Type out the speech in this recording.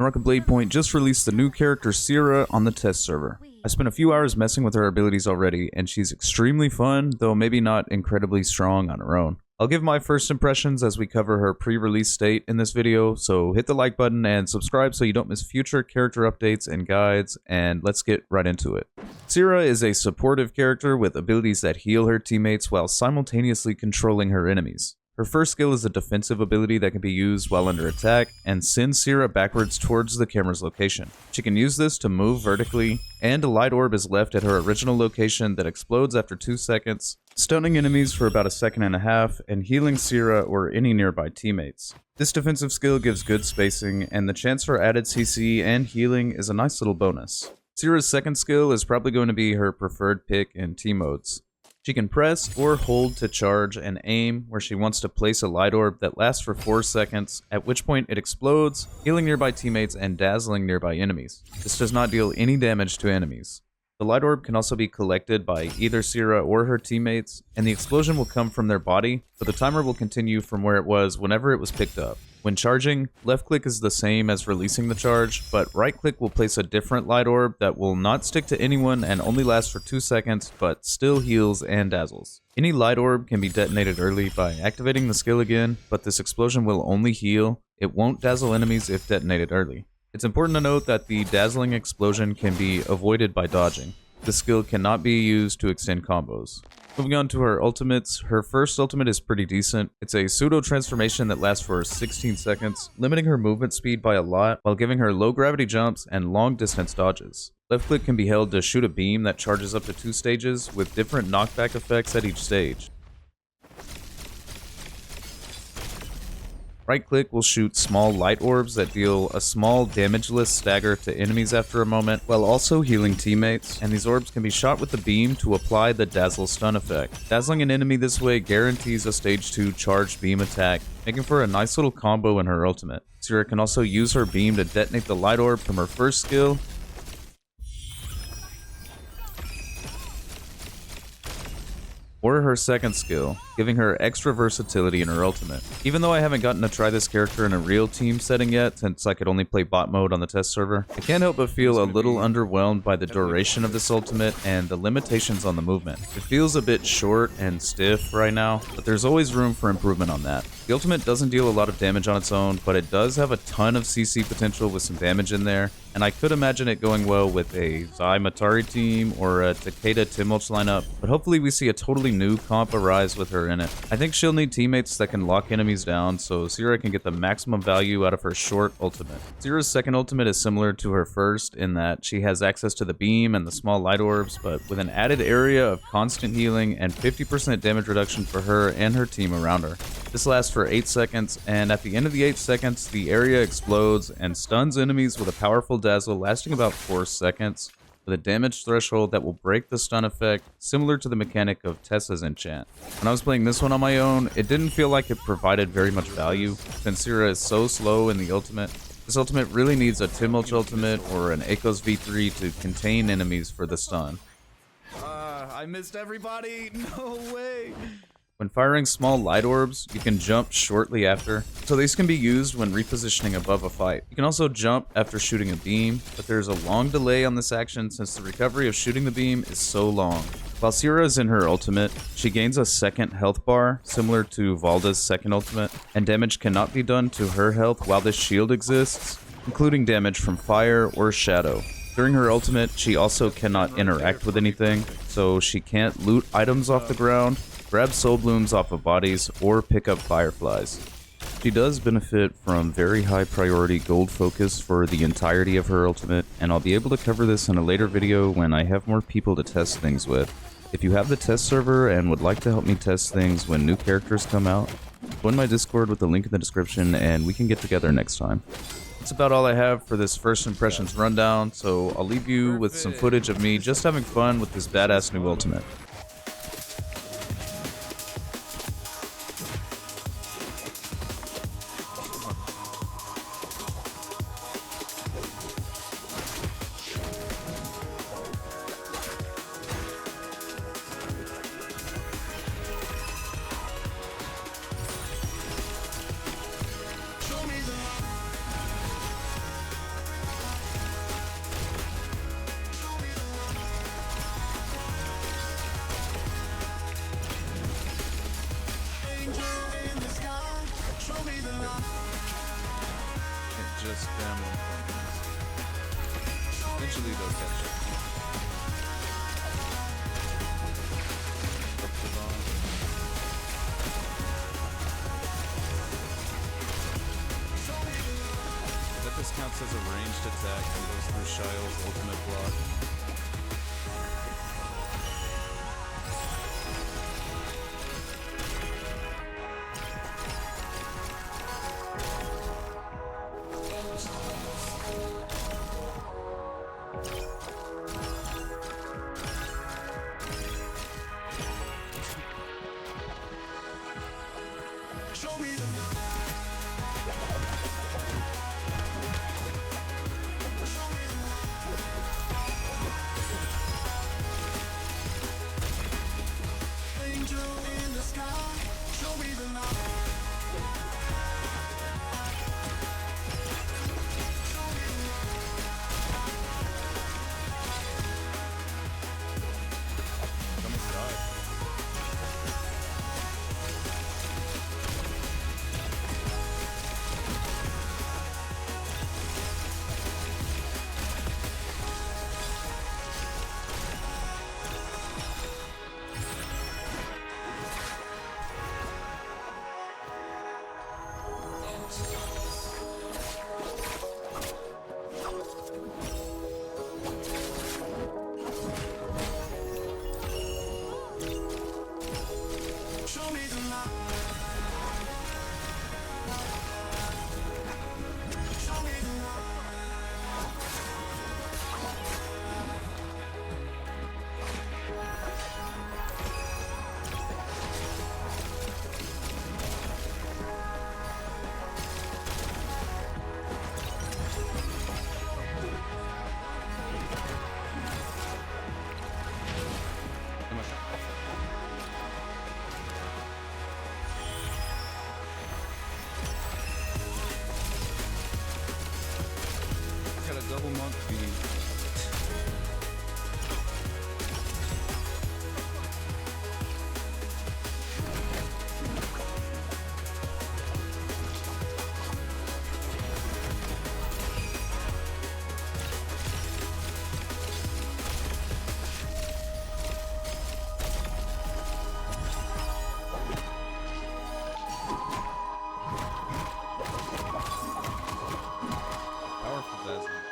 Naraka Bladepoint just released the new character Cyra on the test server. I spent a few hours messing with her abilities already, and she's extremely fun, though maybe not incredibly strong on her own. I'll give my first impressions as we cover her pre-release state in this video, so hit the like button and subscribe so you don't miss future character updates and guides, and let's get right into it. Cyra is a supportive character with abilities that heal her teammates while simultaneously controlling her enemies. Her first skill is a defensive ability that can be used while under attack and sends Cyra backwards towards the camera's location. She can use this to move vertically, and a light orb is left at her original location that explodes after 2 seconds, stunning enemies for about 1.5 seconds and healing Cyra or any nearby teammates. This defensive skill gives good spacing, and the chance for added CC and healing is a nice little bonus. Cyra's second skill is probably going to be her preferred pick in team modes. She can press or hold to charge and aim where she wants to place a light orb that lasts for 4 seconds, at which point it explodes, healing nearby teammates and dazzling nearby enemies. This does not deal any damage to enemies. The light orb can also be collected by either Cyra or her teammates, and the explosion will come from their body, but the timer will continue from where it was whenever it was picked up. When charging, left click is the same as releasing the charge, but right click will place a different light orb that will not stick to anyone and only lasts for 2 seconds, but still heals and dazzles. Any light orb can be detonated early by activating the skill again, but this explosion will only heal. It won't dazzle enemies if detonated early. It's important to note that the dazzling explosion can be avoided by dodging. The skill cannot be used to extend combos. Moving on to her ultimates, her first ultimate is pretty decent. It's a pseudo transformation that lasts for 16 seconds, limiting her movement speed by a lot while giving her low gravity jumps and long distance dodges. Left click can be held to shoot a beam that charges up to 2 stages with different knockback effects at each stage. Right click will shoot small light orbs that deal a small damageless stagger to enemies after a moment, while also healing teammates, and these orbs can be shot with the beam to apply the dazzle stun effect. Dazzling an enemy this way guarantees a stage 2 charged beam attack, making for a nice little combo in her ultimate. Cyra can also use her beam to detonate the light orb from her first skill, or her second skill, giving her extra versatility in her ultimate. Even though I haven't gotten to try this character in a real team setting yet, since I could only play bot mode on the test server, I can't help but feel a little underwhelmed by the duration of this ultimate and the limitations on the movement. It feels a bit short and stiff right now, but there's always room for improvement on that. The ultimate doesn't deal a lot of damage on its own, but it does have a ton of CC potential with some damage in there, and I could imagine it going well with a Zai Matari team or a Takeda Timulch lineup, but hopefully we see a totally new comp arise with her in it. I think she'll need teammates that can lock enemies down so Cyra can get the maximum value out of her short ultimate. Cyra's second ultimate is similar to her first in that she has access to the beam and the small light orbs, but with an added area of constant healing and 50% damage reduction for her and her team around her. This lasts for 8 seconds, and at the end of the 8 seconds, the area explodes and stuns enemies with a powerful dazzle lasting about 4 seconds, with a damage threshold that will break the stun effect, similar to the mechanic of Tessa's enchant. When I was playing this one on my own, it didn't feel like it provided very much value, since Cyra is so slow in the ultimate. This ultimate really needs a Timulch ultimate or an Akos V3 to contain enemies for the stun. I missed everybody! No way! When firing small light orbs, you can jump shortly after, so these can be used when repositioning above a fight. You can also jump after shooting a beam, but there's a long delay on this action since the recovery of shooting the beam is so long. While Cyra is in her ultimate, she gains a second health bar, similar to Valda's second ultimate, and damage cannot be done to her health while this shield exists, including damage from fire or shadow. During her ultimate, she also cannot interact with anything, so she can't loot items off the ground, grab soul blooms off of bodies, or pick up fireflies. She does benefit from very high priority gold focus for the entirety of her ultimate, and I'll be able to cover this in a later video when I have more people to test things with. If you have the test server and would like to help me test things when new characters come out, join my Discord with the link in the description and we can get together next time. That's about all I have for this first impressions rundown, so I'll leave you with some footage of me just having fun with this badass new ultimate. just family friends. Eventually they'll catch up. That this counts as a ranged attack and goes through Shile's ultimate block. Double monk feed. Powerful Desmond.